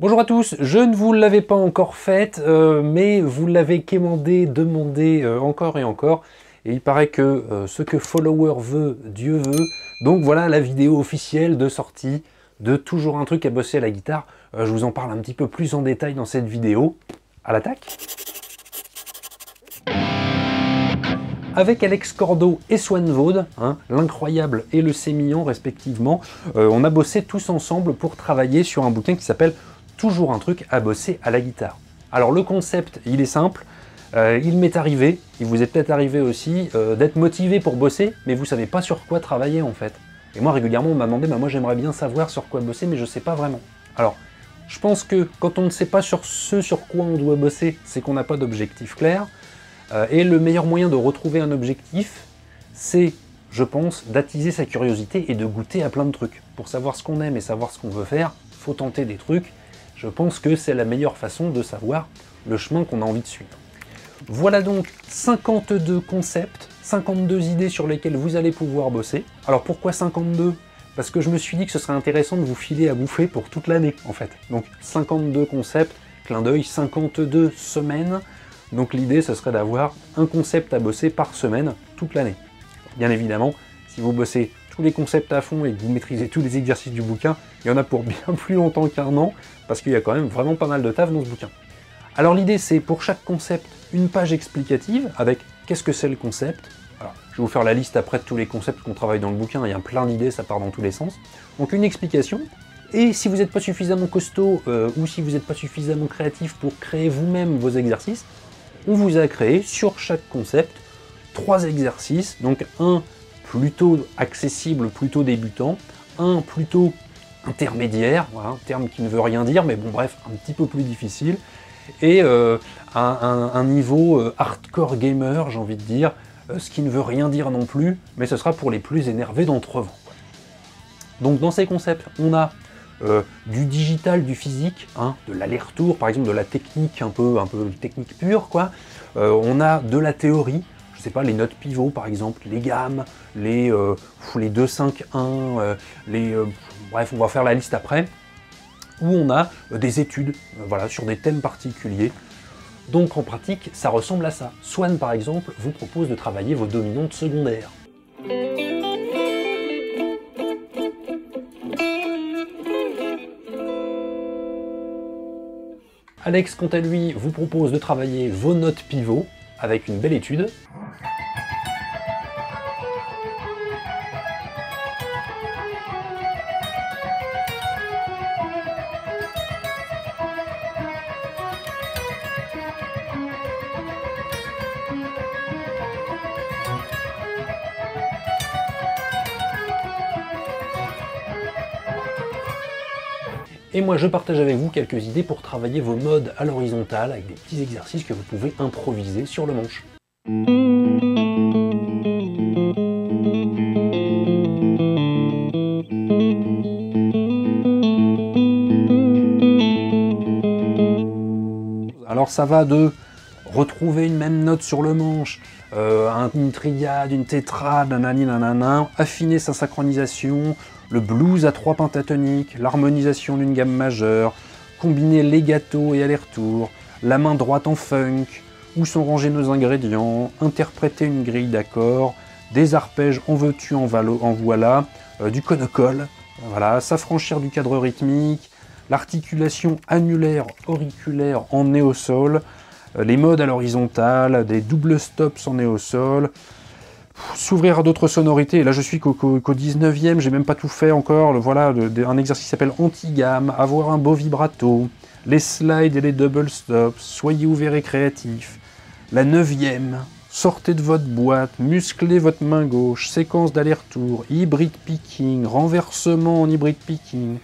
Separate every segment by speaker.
Speaker 1: Bonjour à tous, je ne vous l'avais pas encore faite, mais vous l'avez quémandé, demandé encore et encore. Et il paraît que ce que follower veut, Dieu veut. Donc voilà la vidéo officielle de sortie de Toujours un truc à bosser à la guitare. Je vous en parle un petit peu plus en détail dans cette vidéo. À l'attaque! Avec Alex Cordo et Swan Vaud, l'incroyable et le sémillant respectivement, on a bossé tous ensemble pour travailler sur un bouquin qui s'appelle Toujours un truc à bosser à la guitare. Alors le concept, il est simple, il m'est arrivé, il vous est peut-être arrivé aussi, d'être motivé pour bosser, mais vous savez pas sur quoi travailler en fait. Et moi régulièrement on m'a demandé, moi j'aimerais bien savoir sur quoi bosser, mais je sais pas vraiment. Alors, je pense que quand on ne sait pas sur ce sur quoi on doit bosser, c'est qu'on n'a pas d'objectif clair. Et le meilleur moyen de retrouver un objectif, c'est, je pense, d'attiser sa curiosité et de goûter à plein de trucs. Pour savoir ce qu'on aime et savoir ce qu'on veut faire, il faut tenter des trucs. Je pense que c'est la meilleure façon de savoir le chemin qu'on a envie de suivre. Voilà donc 52 concepts, 52 idées sur lesquelles vous allez pouvoir bosser. Alors pourquoi 52 ? Parce que je me suis dit que ce serait intéressant de vous filer à bouffer pour toute l'année, en fait. Donc 52 concepts, clin d'œil, 52 semaines. Donc l'idée, ce serait d'avoir un concept à bosser par semaine, toute l'année. Bien évidemment, si vous bossez tous les concepts à fond et que vous maîtrisez tous les exercices du bouquin, il y en a pour bien plus longtemps qu'un an, parce qu'il y a quand même vraiment pas mal de taf dans ce bouquin. Alors l'idée, c'est pour chaque concept, une page explicative, avec qu'est-ce que c'est le concept. Alors, je vais vous faire la liste après de tous les concepts qu'on travaille dans le bouquin, il y a plein d'idées, ça part dans tous les sens. Donc une explication. Et si vous n'êtes pas suffisamment costaud, ou si vous n'êtes pas suffisamment créatif pour créer vous-même vos exercices, on vous a créé sur chaque concept 3 exercices, donc un plutôt accessible, plutôt débutant, un plutôt intermédiaire, voilà, un terme qui ne veut rien dire, mais bon bref, un petit peu plus difficile, et un niveau hardcore gamer, j'ai envie de dire, ce qui ne veut rien dire non plus, mais ce sera pour les plus énervés d'entre vous. Donc dans ces concepts, on a du digital, du physique, de l'aller-retour, par exemple de la technique, un peu technique pure, quoi. On a de la théorie, je sais pas, les notes pivots par exemple, les gammes, les 2-5-1, bref, on va faire la liste après, où on a des études, voilà, sur des thèmes particuliers. Donc en pratique, ça ressemble à ça. Swan par exemple vous propose de travailler vos dominantes secondaires. Alex, quant à lui, vous propose de travailler vos notes pivots avec une belle étude. Et moi, je partage avec vous quelques idées pour travailler vos modes à l'horizontale avec des petits exercices que vous pouvez improviser sur le manche. Alors ça va de retrouver une même note sur le manche, une triade, une tétrade, nanani nanana, affiner sa synchronisation, le blues à 3 pentatoniques, l'harmonisation d'une gamme majeure, combiner legato et aller-retour, la main droite en funk, où sont rangés nos ingrédients, interpréter une grille d'accords, des arpèges en veux-tu, en voilà, du conocole, voilà, s'affranchir du cadre rythmique, l'articulation annulaire auriculaire en néo-sol, les modes à l'horizontale, des doubles stops en néo-sol, s'ouvrir à d'autres sonorités. Et là je suis qu'au 19e, j'ai même pas tout fait encore. Voilà, un exercice qui s'appelle anti-gamme, avoir un beau vibrato, les slides et les double stops, soyez ouverts et créatifs. La 9e, sortez de votre boîte, musclez votre main gauche, séquence d'aller-retour, hybride picking, renversement en hybride picking,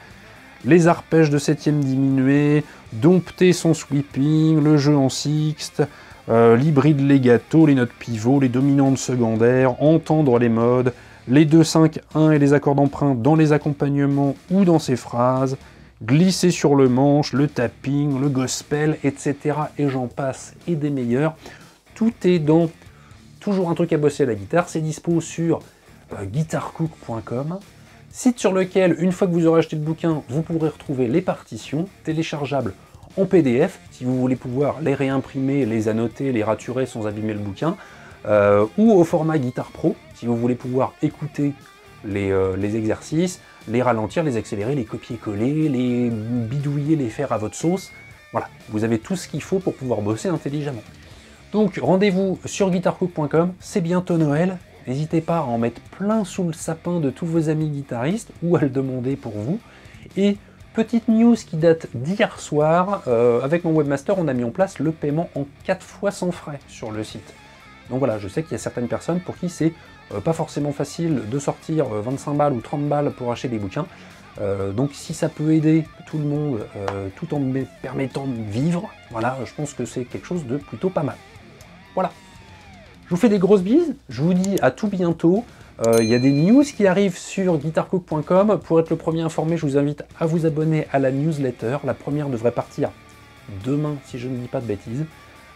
Speaker 1: les arpèges de 7e diminué, dompter son sweeping, le jeu en sixte, l'hybride legato, les notes pivots, les dominantes secondaires, entendre les modes, les 2-5-1 et les accords d'emprunt dans les accompagnements ou dans ces phrases, glisser sur le manche, le tapping, le gospel, etc. Et j'en passe, et des meilleurs. Tout est dans Toujours un truc à bosser à la guitare, c'est dispo sur guitarcook.com. Site sur lequel, une fois que vous aurez acheté le bouquin, vous pourrez retrouver les partitions téléchargeables en PDF, si vous voulez pouvoir les réimprimer, les annoter, les raturer sans abîmer le bouquin, ou au format Guitar Pro, si vous voulez pouvoir écouter les exercices, les ralentir, les accélérer, les copier-coller, les bidouiller, les faire à votre sauce. Voilà, vous avez tout ce qu'il faut pour pouvoir bosser intelligemment. Donc rendez-vous sur guitarcook.com, c'est bientôt Noël, n'hésitez pas à en mettre plein sous le sapin de tous vos amis guitaristes, ou à le demander pour vous. Et petite news qui date d'hier soir, avec mon webmaster, on a mis en place le paiement en 4 fois sans frais sur le site. Donc voilà, je sais qu'il y a certaines personnes pour qui c'est pas forcément facile de sortir 25 balles ou 30 balles pour acheter des bouquins. Donc si ça peut aider tout le monde tout en me permettant de vivre, voilà, je pense que c'est quelque chose de plutôt pas mal. Voilà. Je vous fais des grosses bises, je vous dis à tout bientôt. Il y a des news qui arrivent sur guitarcook.com. Pour être le premier informé, je vous invite à vous abonner à la newsletter. La première devrait partir demain, si je ne dis pas de bêtises.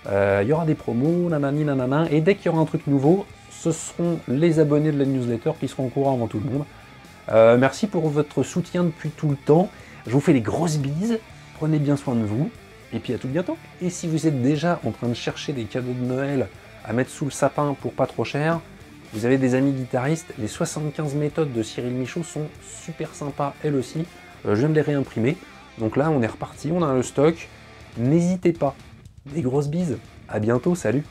Speaker 1: Il y aura des promos, nanani nanana, et dès qu'il y aura un truc nouveau, ce seront les abonnés de la newsletter qui seront au courant avant tout le monde. Merci pour votre soutien depuis tout le temps. Je vous fais des grosses bises, prenez bien soin de vous, et puis à tout bientôt. Et si vous êtes déjà en train de chercher des cadeaux de Noël à mettre sous le sapin pour pas trop cher, vous avez des amis guitaristes, les 75 méthodes de Cyril Michaud sont super sympas elles aussi. Je viens de les réimprimer, donc là on est reparti, on a le stock. N'hésitez pas. Des grosses bises, à bientôt, salut!